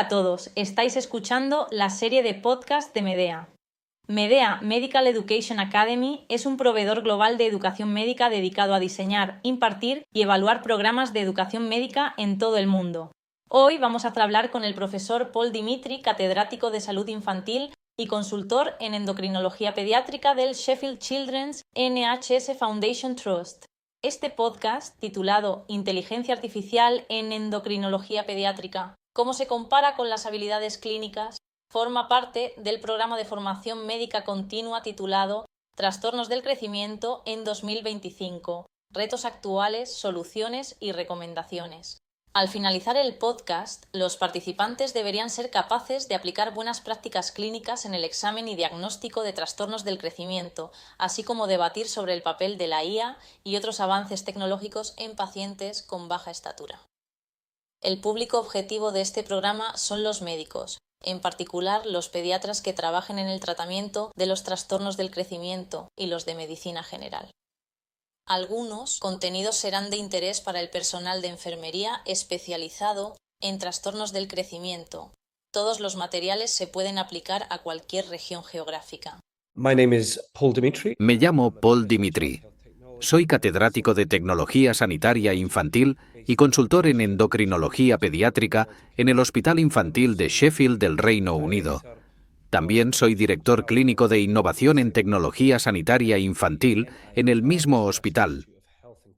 a todos, estáis escuchando la serie de podcast de Medea. Medea Medical Education Academy es un proveedor global de educación médica dedicado a diseñar, impartir y evaluar programas de educación médica en todo el mundo. Hoy vamos a hablar con el profesor Paul Dimitri, catedrático de salud infantil y consultor en endocrinología pediátrica del Sheffield Children's NHS Foundation Trust. Este podcast, titulado Inteligencia Artificial en Endocrinología Pediátrica, ¿cómo se compara con las habilidades clínicas?, forma parte del programa de formación médica continua titulado Trastornos del crecimiento en 2025, retos actuales, soluciones y recomendaciones. Al finalizar el podcast, los participantes deberían ser capaces de aplicar buenas prácticas clínicas en el examen y diagnóstico de trastornos del crecimiento, así como debatir sobre el papel de la IA y otros avances tecnológicos en pacientes con baja estatura. El público objetivo de este programa son los médicos, en particular los pediatras que trabajen en el tratamiento de los trastornos del crecimiento y los de medicina general. Algunos contenidos serán de interés para el personal de enfermería especializado en trastornos del crecimiento. Todos los materiales se pueden aplicar a cualquier región geográfica. Me llamo Paul Dimitri. Soy catedrático de Tecnología Sanitaria Infantil y consultor en endocrinología pediátrica en el Hospital Infantil de Sheffield del Reino Unido. También soy director clínico de innovación en tecnología sanitaria infantil en el mismo hospital.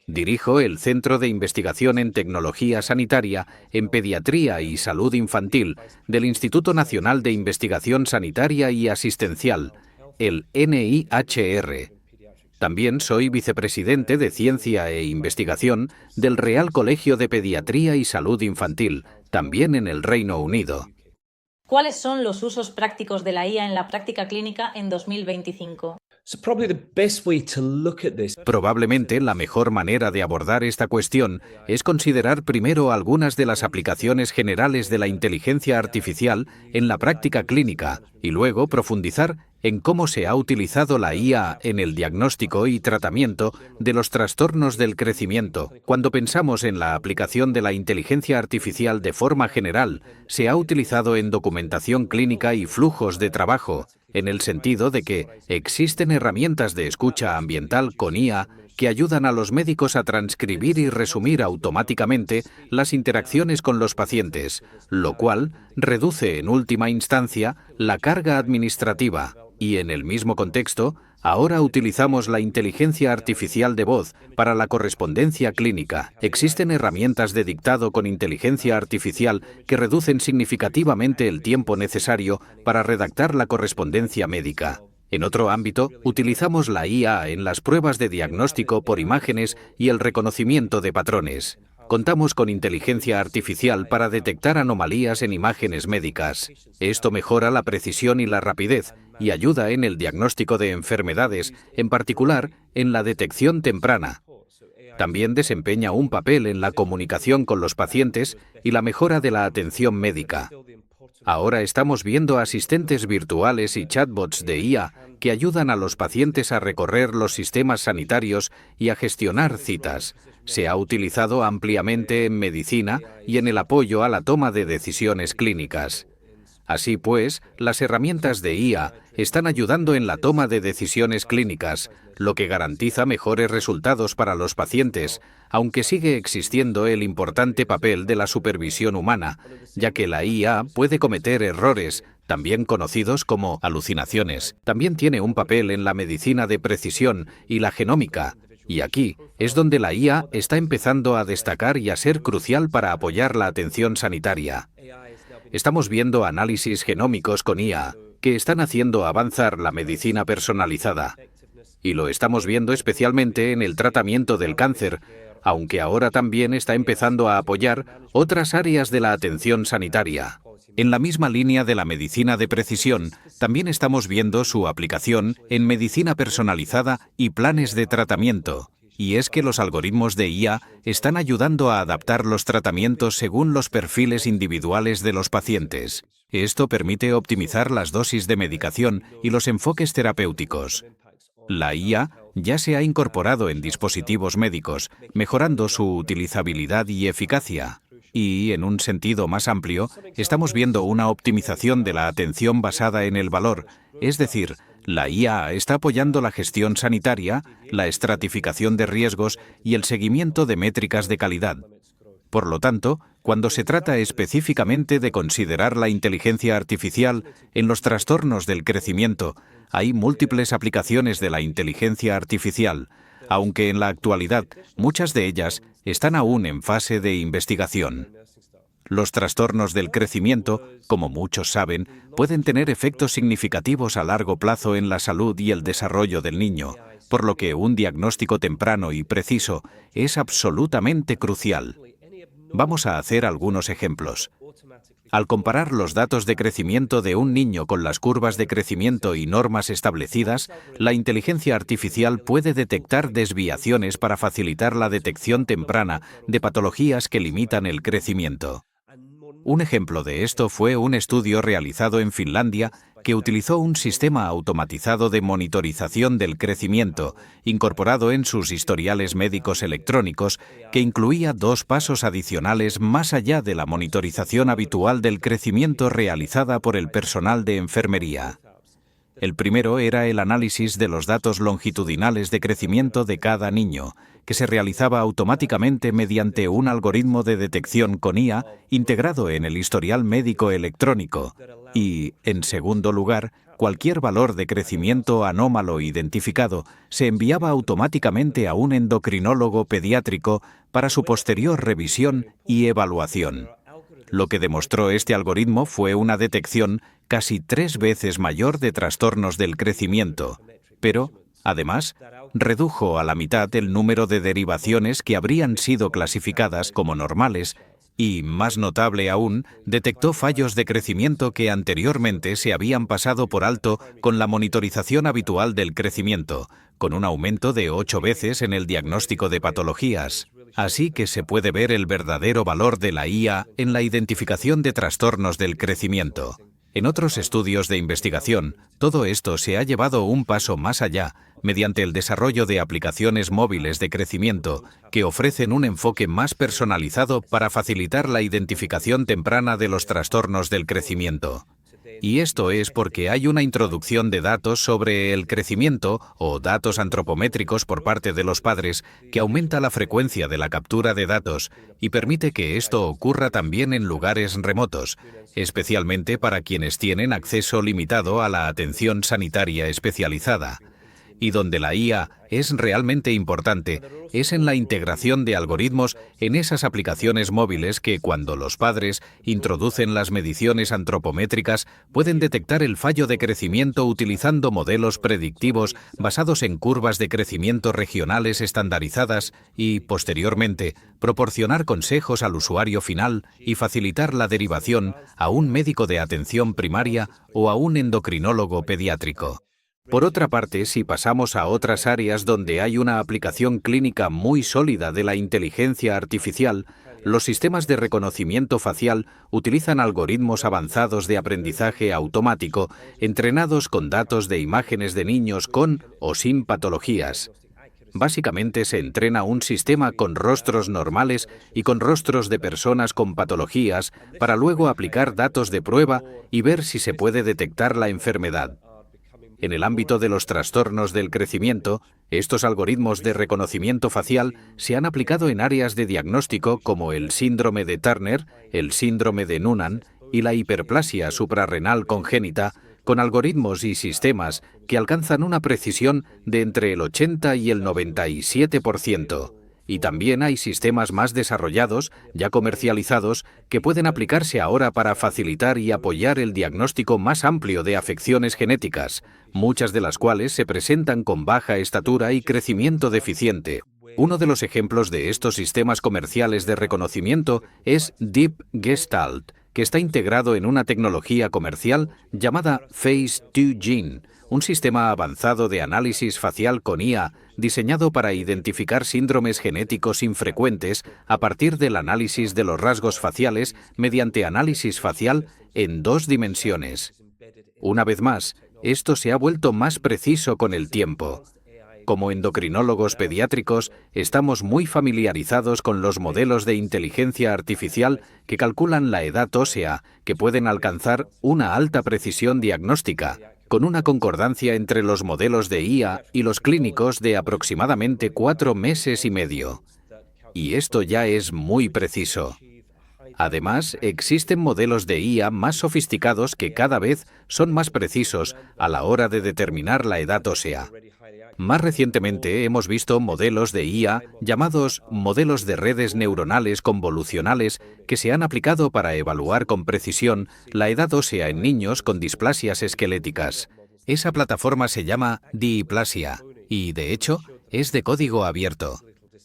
Dirijo el Centro de Investigación en Tecnología Sanitaria en Pediatría y Salud Infantil del Instituto Nacional de Investigación Sanitaria y Asistencial, el NIHR. También soy vicepresidente de Ciencia e Investigación del Real Colegio de Pediatría y Salud Infantil, también en el Reino Unido. ¿Cuáles son los usos prácticos de la IA en la práctica clínica en 2025? Probablemente la mejor manera de abordar esta cuestión es considerar primero algunas de las aplicaciones generales de la inteligencia artificial en la práctica clínica y luego profundizar en cómo se ha utilizado la IA en el diagnóstico y tratamiento de los trastornos del crecimiento. Cuando pensamos en la aplicación de la inteligencia artificial de forma general, se ha utilizado en documentación clínica y flujos de trabajo, en el sentido de que existen herramientas de escucha ambiental con IA que ayudan a los médicos a transcribir y resumir automáticamente las interacciones con los pacientes, lo cual reduce en última instancia la carga administrativa. Y en el mismo contexto, ahora utilizamos la inteligencia artificial de voz para la correspondencia clínica. Existen herramientas de dictado con inteligencia artificial que reducen significativamente el tiempo necesario para redactar la correspondencia médica. En otro ámbito, utilizamos la IA en las pruebas de diagnóstico por imágenes y el reconocimiento de patrones. Contamos con inteligencia artificial para detectar anomalías en imágenes médicas. Esto mejora la precisión y la rapidez y ayuda en el diagnóstico de enfermedades, en particular en la detección temprana. También desempeña un papel en la comunicación con los pacientes y la mejora de la atención médica. Ahora estamos viendo asistentes virtuales y chatbots de IA que ayudan a los pacientes a recorrer los sistemas sanitarios y a gestionar citas. Se ha utilizado ampliamente en medicina y en el apoyo a la toma de decisiones clínicas. Así pues, las herramientas de IA están ayudando en la toma de decisiones clínicas, lo que garantiza mejores resultados para los pacientes, aunque sigue existiendo el importante papel de la supervisión humana, ya que la IA puede cometer errores, también conocidos como alucinaciones. También tiene un papel en la medicina de precisión y la genómica, y aquí es donde la IA está empezando a destacar y a ser crucial para apoyar la atención sanitaria. Estamos viendo análisis genómicos con IA que están haciendo avanzar la medicina personalizada. Y lo estamos viendo especialmente en el tratamiento del cáncer, aunque ahora también está empezando a apoyar otras áreas de la atención sanitaria. En la misma línea de la medicina de precisión, también estamos viendo su aplicación en medicina personalizada y planes de tratamiento. Y es que los algoritmos de IA están ayudando a adaptar los tratamientos según los perfiles individuales de los pacientes. Esto permite optimizar las dosis de medicación y los enfoques terapéuticos. La IA ya se ha incorporado en dispositivos médicos, mejorando su utilizabilidad y eficacia. Y, en un sentido más amplio, estamos viendo una optimización de la atención basada en el valor, es decir, la IA está apoyando la gestión sanitaria, la estratificación de riesgos y el seguimiento de métricas de calidad. Por lo tanto, cuando se trata específicamente de considerar la inteligencia artificial en los trastornos del crecimiento, hay múltiples aplicaciones de la inteligencia artificial, aunque en la actualidad muchas de ellas están aún en fase de investigación. Los trastornos del crecimiento, como muchos saben, pueden tener efectos significativos a largo plazo en la salud y el desarrollo del niño, por lo que un diagnóstico temprano y preciso es absolutamente crucial. Vamos a hacer algunos ejemplos. Al comparar los datos de crecimiento de un niño con las curvas de crecimiento y normas establecidas, la inteligencia artificial puede detectar desviaciones para facilitar la detección temprana de patologías que limitan el crecimiento. Un ejemplo de esto fue un estudio realizado en Finlandia que utilizó un sistema automatizado de monitorización del crecimiento, incorporado en sus historiales médicos electrónicos, que incluía 2 pasos adicionales más allá de la monitorización habitual del crecimiento realizada por el personal de enfermería. El primero era el análisis de los datos longitudinales de crecimiento de cada niño, que se realizaba automáticamente mediante un algoritmo de detección con IA integrado en el historial médico electrónico. Y, en segundo lugar, cualquier valor de crecimiento anómalo identificado se enviaba automáticamente a un endocrinólogo pediátrico para su posterior revisión y evaluación. Lo que demostró este algoritmo fue una detección casi 3 veces mayor de trastornos del crecimiento, pero, además, redujo a la mitad el número de derivaciones que habrían sido clasificadas como normales y, más notable aún, detectó fallos de crecimiento que anteriormente se habían pasado por alto con la monitorización habitual del crecimiento, con un aumento de 8 veces en el diagnóstico de patologías. Así que se puede ver el verdadero valor de la IA en la identificación de trastornos del crecimiento. En otros estudios de investigación, todo esto se ha llevado un paso más allá mediante el desarrollo de aplicaciones móviles de crecimiento que ofrecen un enfoque más personalizado para facilitar la identificación temprana de los trastornos del crecimiento. Y esto es porque hay una introducción de datos sobre el crecimiento o datos antropométricos por parte de los padres que aumenta la frecuencia de la captura de datos y permite que esto ocurra también en lugares remotos, especialmente para quienes tienen acceso limitado a la atención sanitaria especializada. Y donde la IA es realmente importante es en la integración de algoritmos en esas aplicaciones móviles que, cuando los padres introducen las mediciones antropométricas, pueden detectar el fallo de crecimiento utilizando modelos predictivos basados en curvas de crecimiento regionales estandarizadas y, posteriormente, proporcionar consejos al usuario final y facilitar la derivación a un médico de atención primaria o a un endocrinólogo pediátrico. Por otra parte, si pasamos a otras áreas donde hay una aplicación clínica muy sólida de la inteligencia artificial, los sistemas de reconocimiento facial utilizan algoritmos avanzados de aprendizaje automático entrenados con datos de imágenes de niños con o sin patologías. Básicamente se entrena un sistema con rostros normales y con rostros de personas con patologías para luego aplicar datos de prueba y ver si se puede detectar la enfermedad. En el ámbito de los trastornos del crecimiento, estos algoritmos de reconocimiento facial se han aplicado en áreas de diagnóstico como el síndrome de Turner, el síndrome de Noonan y la hiperplasia suprarrenal congénita, con algoritmos y sistemas que alcanzan una precisión de entre el 80 y el 97%. Y también hay sistemas más desarrollados, ya comercializados, que pueden aplicarse ahora para facilitar y apoyar el diagnóstico más amplio de afecciones genéticas, muchas de las cuales se presentan con baja estatura y crecimiento deficiente. Uno de los ejemplos de estos sistemas comerciales de reconocimiento es Deep Gestalt, que está integrado en una tecnología comercial llamada Face2Gene, un sistema avanzado de análisis facial con IA diseñado para identificar síndromes genéticos infrecuentes a partir del análisis de los rasgos faciales mediante análisis facial en 2 dimensiones. Una vez más, esto se ha vuelto más preciso con el tiempo. Como endocrinólogos pediátricos, estamos muy familiarizados con los modelos de inteligencia artificial que calculan la edad ósea, que pueden alcanzar una alta precisión diagnóstica, con una concordancia entre los modelos de IA y los clínicos de aproximadamente 4 meses y medio. Y esto ya es muy preciso. Además, existen modelos de IA más sofisticados que cada vez son más precisos a la hora de determinar la edad ósea. Más recientemente hemos visto modelos de IA llamados modelos de redes neuronales convolucionales que se han aplicado para evaluar con precisión la edad ósea en niños con displasias esqueléticas. Esa plataforma se llama Diplasia y, de hecho, es de código abierto.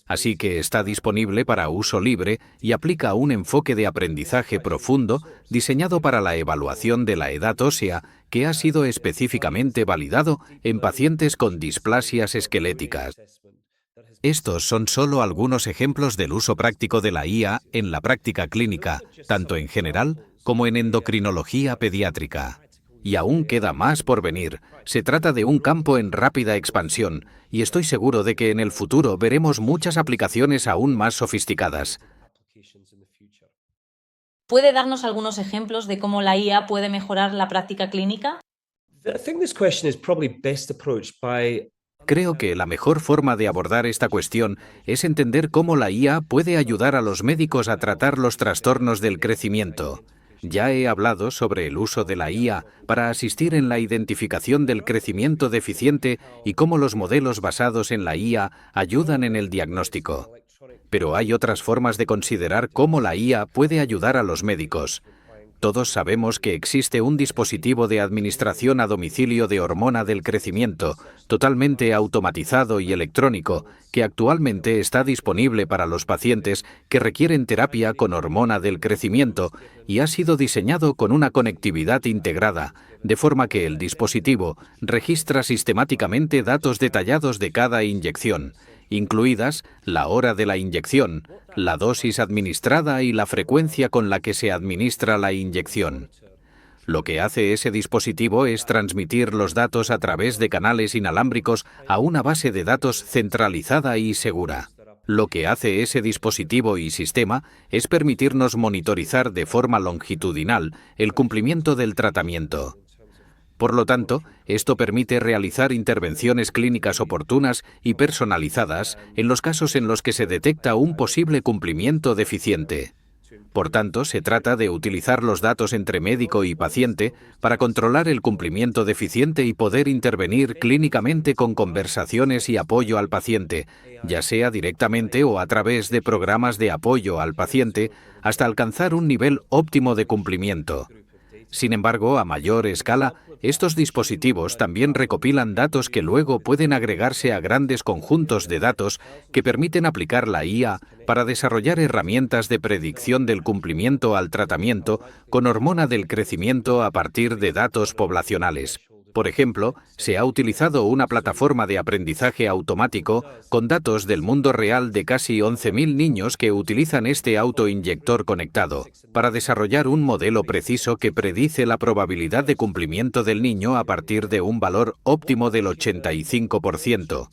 Así que está disponible para uso libre y aplica un enfoque de aprendizaje profundo diseñado para la evaluación de la edad ósea que ha sido específicamente validado en pacientes con displasias esqueléticas. Estos son solo algunos ejemplos del uso práctico de la IA en la práctica clínica, tanto en general como en endocrinología pediátrica. Y aún queda más por venir. Se trata de un campo en rápida expansión, y estoy seguro de que en el futuro veremos muchas aplicaciones aún más sofisticadas. ¿Puede darnos algunos ejemplos de cómo la IA puede mejorar la práctica clínica? Creo que la mejor forma de abordar esta cuestión es entender cómo la IA puede ayudar a los médicos a tratar los trastornos del crecimiento. Ya he hablado sobre el uso de la IA para asistir en la identificación del crecimiento deficiente y cómo los modelos basados en la IA ayudan en el diagnóstico. Pero hay otras formas de considerar cómo la IA puede ayudar a los médicos. Todos sabemos que existe un dispositivo de administración a domicilio de hormona del crecimiento, totalmente automatizado y electrónico, que actualmente está disponible para los pacientes que requieren terapia con hormona del crecimiento y ha sido diseñado con una conectividad integrada, de forma que el dispositivo registra sistemáticamente datos detallados de cada inyección, incluidas la hora de la inyección, la dosis administrada y la frecuencia con la que se administra la inyección. Lo que hace ese dispositivo es transmitir los datos a través de canales inalámbricos a una base de datos centralizada y segura. Lo que hace ese dispositivo y sistema es permitirnos monitorizar de forma longitudinal el cumplimiento del tratamiento. Por lo tanto, esto permite realizar intervenciones clínicas oportunas y personalizadas en los casos en los que se detecta un posible cumplimiento deficiente. Por tanto, se trata de utilizar los datos entre médico y paciente para controlar el cumplimiento deficiente y poder intervenir clínicamente con conversaciones y apoyo al paciente, ya sea directamente o a través de programas de apoyo al paciente, hasta alcanzar un nivel óptimo de cumplimiento. Sin embargo, a mayor escala, estos dispositivos también recopilan datos que luego pueden agregarse a grandes conjuntos de datos que permiten aplicar la IA para desarrollar herramientas de predicción del cumplimiento al tratamiento con hormona del crecimiento a partir de datos poblacionales. Por ejemplo, se ha utilizado una plataforma de aprendizaje automático con datos del mundo real de casi 11.000 niños que utilizan este autoinyector conectado para desarrollar un modelo preciso que predice la probabilidad de cumplimiento del niño a partir de un valor óptimo del 85%.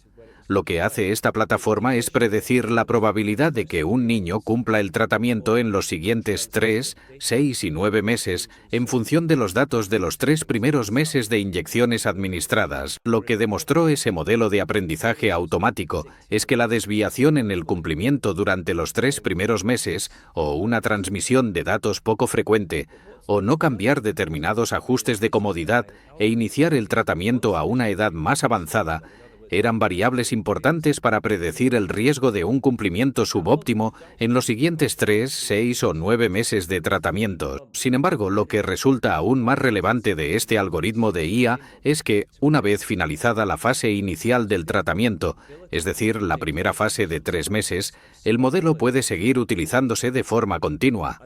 Lo que hace esta plataforma es predecir la probabilidad de que un niño cumpla el tratamiento en los siguientes 3, 6 y 9 meses en función de los datos de los 3 primeros meses de inyecciones administradas. Lo que demostró ese modelo de aprendizaje automático es que la desviación en el cumplimiento durante los 3 primeros meses, o una transmisión de datos poco frecuente, o no cambiar determinados ajustes de comodidad e iniciar el tratamiento a una edad más avanzada, eran variables importantes para predecir el riesgo de un cumplimiento subóptimo en los siguientes 3, 6 o 9 meses de tratamiento. Sin embargo, lo que resulta aún más relevante de este algoritmo de IA es que, una vez finalizada la fase inicial del tratamiento, es decir, la primera fase de 3 meses, el modelo puede seguir utilizándose de forma continua.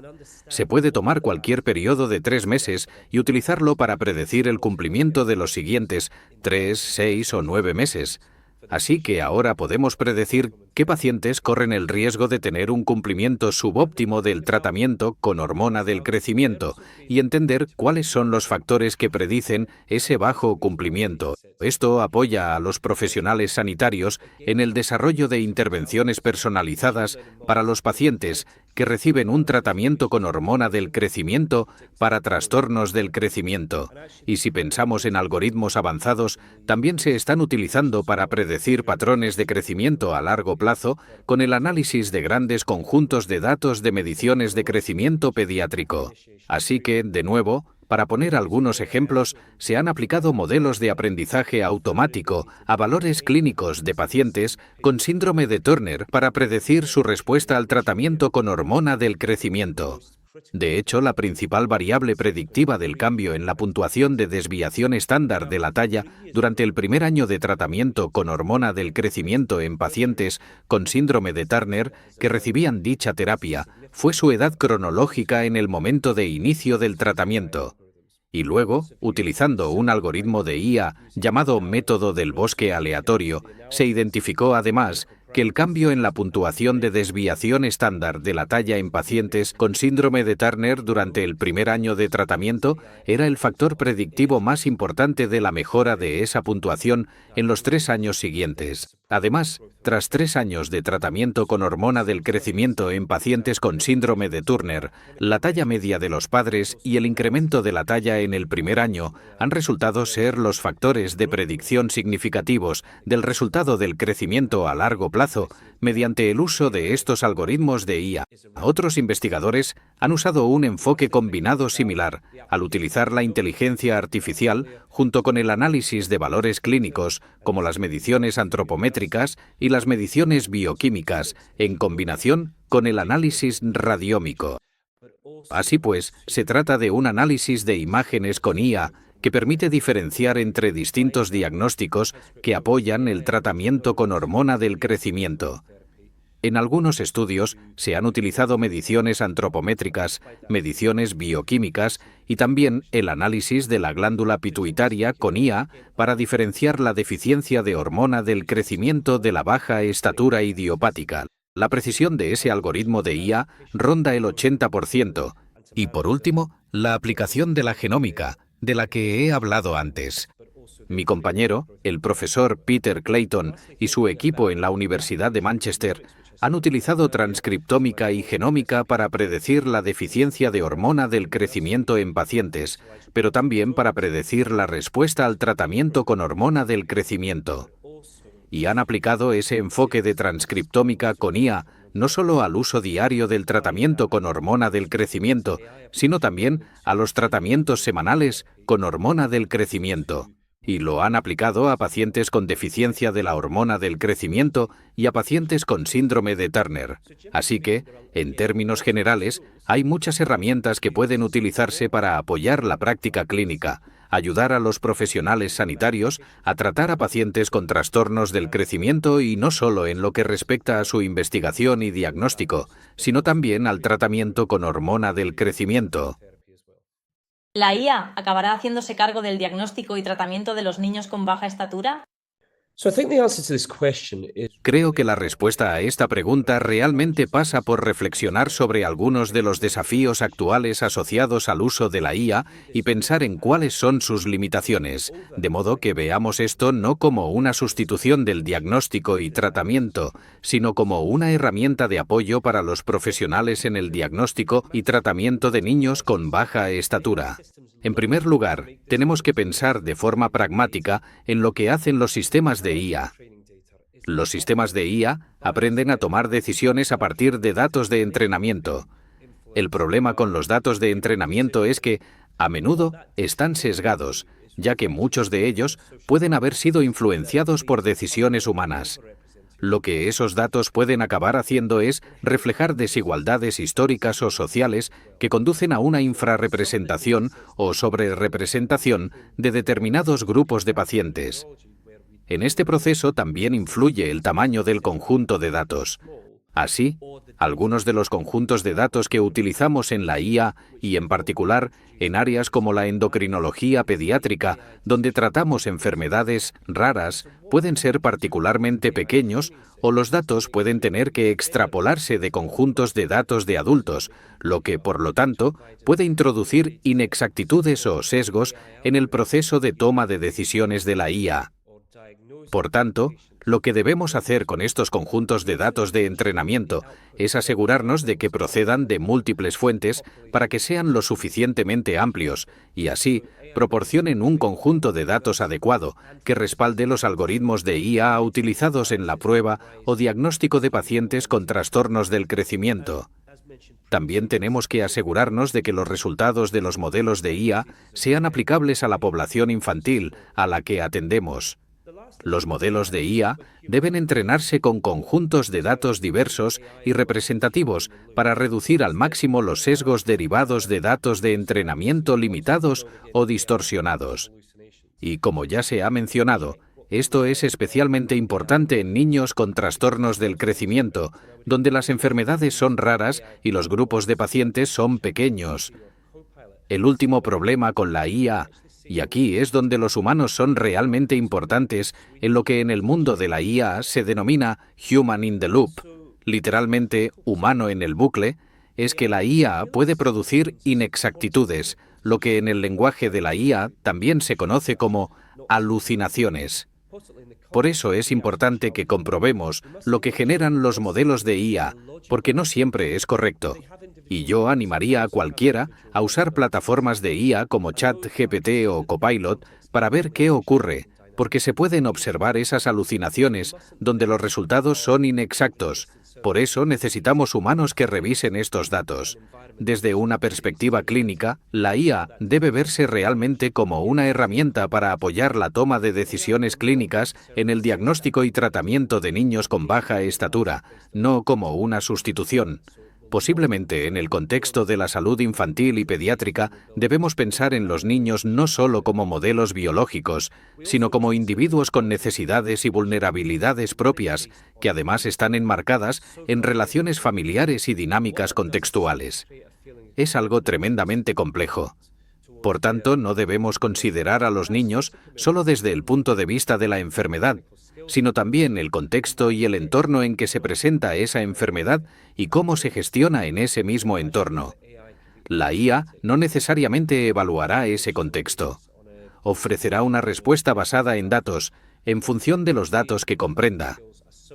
Se puede tomar cualquier periodo de 3 meses y utilizarlo para predecir el cumplimiento de los siguientes 3, 6 o 9 meses. Así que ahora podemos predecir qué qué pacientes corren el riesgo de tener un cumplimiento subóptimo del tratamiento con hormona del crecimiento y entender cuáles son los factores que predicen ese bajo cumplimiento. Esto apoya a los profesionales sanitarios en el desarrollo de intervenciones personalizadas para los pacientes que reciben un tratamiento con hormona del crecimiento para trastornos del crecimiento. Y si pensamos en algoritmos avanzados, también se están utilizando para predecir patrones de crecimiento a largo plazo con el análisis de grandes conjuntos de datos de mediciones de crecimiento pediátrico. Así que, de nuevo, para poner algunos ejemplos, se han aplicado modelos de aprendizaje automático a valores clínicos de pacientes con síndrome de Turner para predecir su respuesta al tratamiento con hormona del crecimiento. De hecho, la principal variable predictiva del cambio en la puntuación de desviación estándar de la talla durante el primer año de tratamiento con hormona del crecimiento en pacientes con síndrome de Turner que recibían dicha terapia fue su edad cronológica en el momento de inicio del tratamiento. Y luego, utilizando un algoritmo de IA llamado método del bosque aleatorio, se identificó además que el cambio en la puntuación de desviación estándar de la talla en pacientes con síndrome de Turner durante el primer año de tratamiento era el factor predictivo más importante de la mejora de esa puntuación en los 3 años siguientes. Además, tras 3 años de tratamiento con hormona del crecimiento en pacientes con síndrome de Turner, la talla media de los padres y el incremento de la talla en el primer año han resultado ser los factores de predicción significativos del resultado del crecimiento a largo plazo mediante el uso de estos algoritmos de IA. Otros investigadores han usado un enfoque combinado similar al utilizar la inteligencia artificial junto con el análisis de valores clínicos, como las mediciones antropométricas y las mediciones bioquímicas, en combinación con el análisis radiómico. Así pues, se trata de un análisis de imágenes con IA que permite diferenciar entre distintos diagnósticos que apoyan el tratamiento con hormona del crecimiento. En algunos estudios se han utilizado mediciones antropométricas, mediciones bioquímicas y también el análisis de la glándula pituitaria con IA para diferenciar la deficiencia de hormona del crecimiento de la baja estatura idiopática. La precisión de ese algoritmo de IA ronda el 80%. Y por último, la aplicación de la genómica, de la que he hablado antes. Mi compañero, el profesor Peter Clayton, y su equipo en la Universidad de Manchester han utilizado transcriptómica y genómica para predecir la deficiencia de hormona del crecimiento en pacientes, pero también para predecir la respuesta al tratamiento con hormona del crecimiento. Y han aplicado ese enfoque de transcriptómica con IA no solo al uso diario del tratamiento con hormona del crecimiento, sino también a los tratamientos semanales con hormona del crecimiento. Y lo han aplicado a pacientes con deficiencia de la hormona del crecimiento y a pacientes con síndrome de Turner. Así que, en términos generales, hay muchas herramientas que pueden utilizarse para apoyar la práctica clínica, ayudar a los profesionales sanitarios a tratar a pacientes con trastornos del crecimiento y no solo en lo que respecta a su investigación y diagnóstico, sino también al tratamiento con hormona del crecimiento. ¿La IA acabará haciéndose cargo del diagnóstico y tratamiento de los niños con baja estatura? Creo que la respuesta a esta pregunta realmente pasa por reflexionar sobre algunos de los desafíos actuales asociados al uso de la IA y pensar en cuáles son sus limitaciones, de modo que veamos esto no como una sustitución del diagnóstico y tratamiento, sino como una herramienta de apoyo para los profesionales en el diagnóstico y tratamiento de niños con baja estatura. En primer lugar, tenemos que pensar de forma pragmática en lo que hacen los sistemas de IA. Los sistemas de IA aprenden a tomar decisiones a partir de datos de entrenamiento. El problema con los datos de entrenamiento es que, a menudo, están sesgados, ya que muchos de ellos pueden haber sido influenciados por decisiones humanas. Lo que esos datos pueden acabar haciendo es reflejar desigualdades históricas o sociales que conducen a una infrarrepresentación o sobrerepresentación de determinados grupos de pacientes. En este proceso también influye el tamaño del conjunto de datos. Así, algunos de los conjuntos de datos que utilizamos en la IA y en particular en áreas como la endocrinología pediátrica, donde tratamos enfermedades raras, pueden ser particularmente pequeños o los datos pueden tener que extrapolarse de conjuntos de datos de adultos, lo que, por lo tanto, puede introducir inexactitudes o sesgos en el proceso de toma de decisiones de la IA. Por tanto, lo que debemos hacer con estos conjuntos de datos de entrenamiento es asegurarnos de que procedan de múltiples fuentes para que sean lo suficientemente amplios y así proporcionen un conjunto de datos adecuado que respalde los algoritmos de IA utilizados en la prueba o diagnóstico de pacientes con trastornos del crecimiento. También tenemos que asegurarnos de que los resultados de los modelos de IA sean aplicables a la población infantil a la que atendemos. Los modelos de IA deben entrenarse con conjuntos de datos diversos y representativos para reducir al máximo los sesgos derivados de datos de entrenamiento limitados o distorsionados. Y como ya se ha mencionado, esto es especialmente importante en niños con trastornos del crecimiento, donde las enfermedades son raras y los grupos de pacientes son pequeños. El último problema con la IA, y aquí es donde los humanos son realmente importantes en lo que en el mundo de la IA se denomina Human in the Loop, literalmente humano en el bucle, es que la IA puede producir inexactitudes, lo que en el lenguaje de la IA también se conoce como alucinaciones. Por eso es importante que comprobemos lo que generan los modelos de IA, porque no siempre es correcto. Y yo animaría a cualquiera a usar plataformas de IA como ChatGPT o Copilot para ver qué ocurre, porque se pueden observar esas alucinaciones donde los resultados son inexactos. Por eso necesitamos humanos que revisen estos datos. Desde una perspectiva clínica, la IA debe verse realmente como una herramienta para apoyar la toma de decisiones clínicas en el diagnóstico y tratamiento de niños con baja estatura, no como una sustitución. Posiblemente en el contexto de la salud infantil y pediátrica debemos pensar en los niños no solo como modelos biológicos, sino como individuos con necesidades y vulnerabilidades propias, que además están enmarcadas en relaciones familiares y dinámicas contextuales. Es algo tremendamente complejo. Por tanto, no debemos considerar a los niños solo desde el punto de vista de la enfermedad, sino también el contexto y el entorno en que se presenta esa enfermedad y cómo se gestiona en ese mismo entorno. La IA no necesariamente evaluará ese contexto. Ofrecerá una respuesta basada en datos, en función de los datos que comprenda.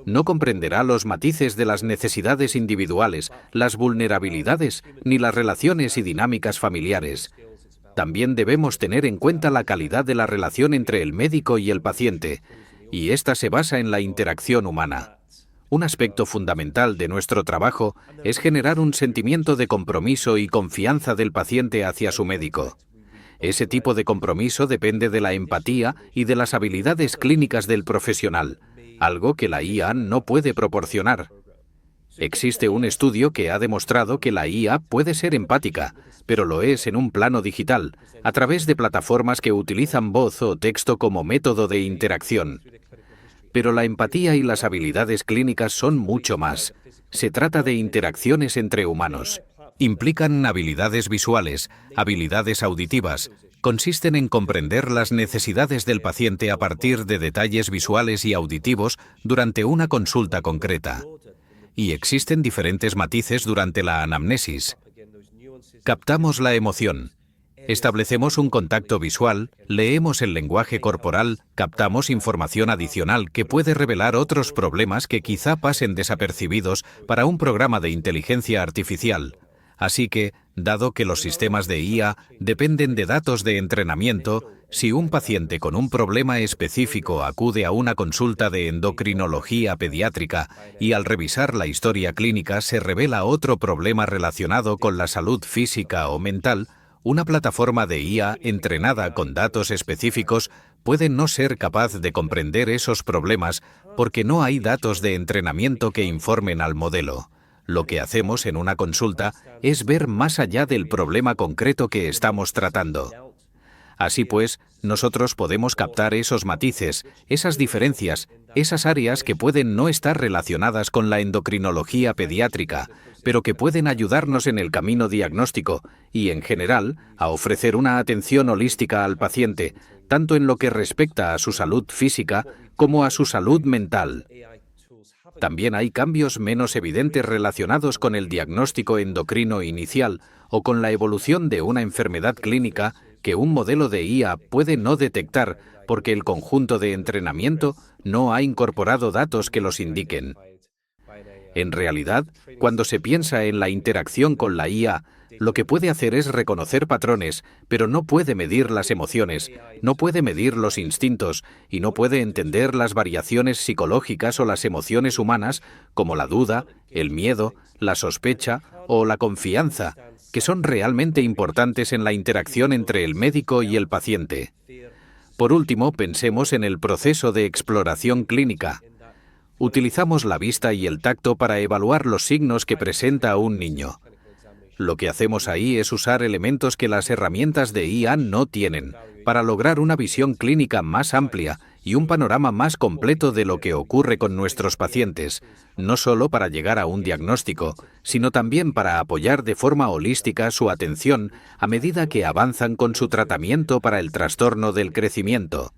No comprenderá los matices de las necesidades individuales, las vulnerabilidades, ni las relaciones y dinámicas familiares. También debemos tener en cuenta la calidad de la relación entre el médico y el paciente, y esta se basa en la interacción humana. Un aspecto fundamental de nuestro trabajo es generar un sentimiento de compromiso y confianza del paciente hacia su médico. Ese tipo de compromiso depende de la empatía y de las habilidades clínicas del profesional, algo que la IA no puede proporcionar. Existe un estudio que ha demostrado que la IA puede ser empática, pero lo es en un plano digital, a través de plataformas que utilizan voz o texto como método de interacción. Pero la empatía y las habilidades clínicas son mucho más. Se trata de interacciones entre humanos. Implican habilidades visuales, habilidades auditivas. Consisten en comprender las necesidades del paciente a partir de detalles visuales y auditivos durante una consulta concreta. Y existen diferentes matices durante la anamnesis. Captamos la emoción. Establecemos un contacto visual, leemos el lenguaje corporal, captamos información adicional que puede revelar otros problemas que quizá pasen desapercibidos para un programa de inteligencia artificial. Así que, dado que los sistemas de IA dependen de datos de entrenamiento, si un paciente con un problema específico acude a una consulta de endocrinología pediátrica y al revisar la historia clínica se revela otro problema relacionado con la salud física o mental, una plataforma de IA entrenada con datos específicos puede no ser capaz de comprender esos problemas porque no hay datos de entrenamiento que informen al modelo. Lo que hacemos en una consulta es ver más allá del problema concreto que estamos tratando. Así pues, nosotros podemos captar esos matices, esas diferencias, esas áreas que pueden no estar relacionadas con la endocrinología pediátrica, pero que pueden ayudarnos en el camino diagnóstico y, en general, a ofrecer una atención holística al paciente, tanto en lo que respecta a su salud física como a su salud mental. También hay cambios menos evidentes relacionados con el diagnóstico endocrino inicial o con la evolución de una enfermedad clínica que un modelo de IA puede no detectar porque el conjunto de entrenamiento no ha incorporado datos que los indiquen. En realidad, cuando se piensa en la interacción con la IA, lo que puede hacer es reconocer patrones, pero no puede medir las emociones, no puede medir los instintos y no puede entender las variaciones psicológicas o las emociones humanas como la duda, el miedo, la sospecha o la confianza, que son realmente importantes en la interacción entre el médico y el paciente. Por último, pensemos en el proceso de exploración clínica. Utilizamos la vista y el tacto para evaluar los signos que presenta un niño. Lo que hacemos ahí es usar elementos que las herramientas de IA no tienen, para lograr una visión clínica más amplia y un panorama más completo de lo que ocurre con nuestros pacientes, no solo para llegar a un diagnóstico, sino también para apoyar de forma holística su atención a medida que avanzan con su tratamiento para el trastorno del crecimiento.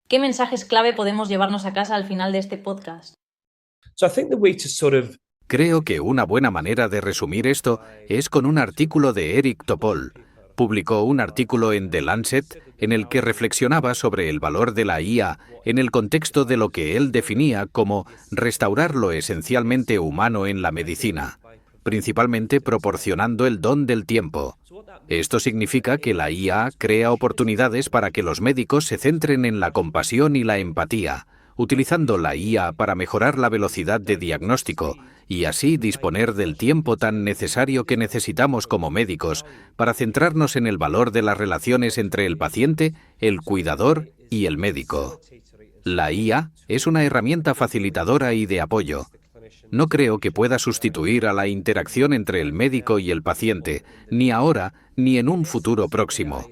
¿Qué mensajes clave podemos llevarnos a casa al final de este podcast? Creo que una buena manera de resumir esto es con un artículo de Eric Topol. Publicó un artículo en The Lancet en el que reflexionaba sobre el valor de la IA en el contexto de lo que él definía como restaurar lo esencialmente humano en la medicina, principalmente proporcionando el don del tiempo. Esto significa que la IA crea oportunidades para que los médicos se centren en la compasión y la empatía, utilizando la IA para mejorar la velocidad de diagnóstico y así disponer del tiempo tan necesario que necesitamos como médicos para centrarnos en el valor de las relaciones entre el paciente, el cuidador y el médico. La IA es una herramienta facilitadora y de apoyo. No creo que pueda sustituir a la interacción entre el médico y el paciente, ni ahora ni en un futuro próximo.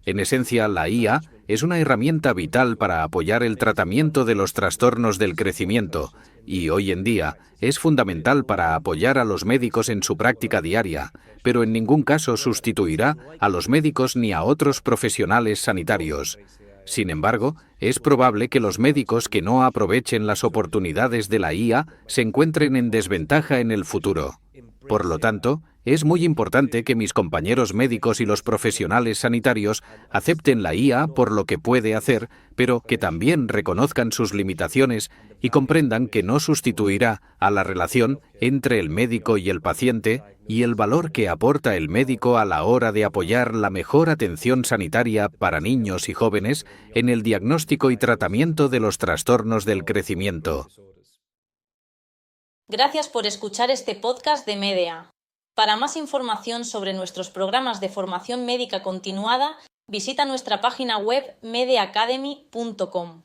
En esencia, la IA es una herramienta vital para apoyar el tratamiento de los trastornos del crecimiento y hoy en día es fundamental para apoyar a los médicos en su práctica diaria, pero en ningún caso sustituirá a los médicos ni a otros profesionales sanitarios. Sin embargo, es probable que los médicos que no aprovechen las oportunidades de la IA se encuentren en desventaja en el futuro. Por lo tanto, es muy importante que mis compañeros médicos y los profesionales sanitarios acepten la IA por lo que puede hacer, pero que también reconozcan sus limitaciones y comprendan que no sustituirá a la relación entre el médico y el paciente y el valor que aporta el médico a la hora de apoyar la mejor atención sanitaria para niños y jóvenes en el diagnóstico y tratamiento de los trastornos del crecimiento. Gracias por escuchar este podcast de MEDEA. Para más información sobre nuestros programas de formación médica continuada, visita nuestra página web medeacademy.com.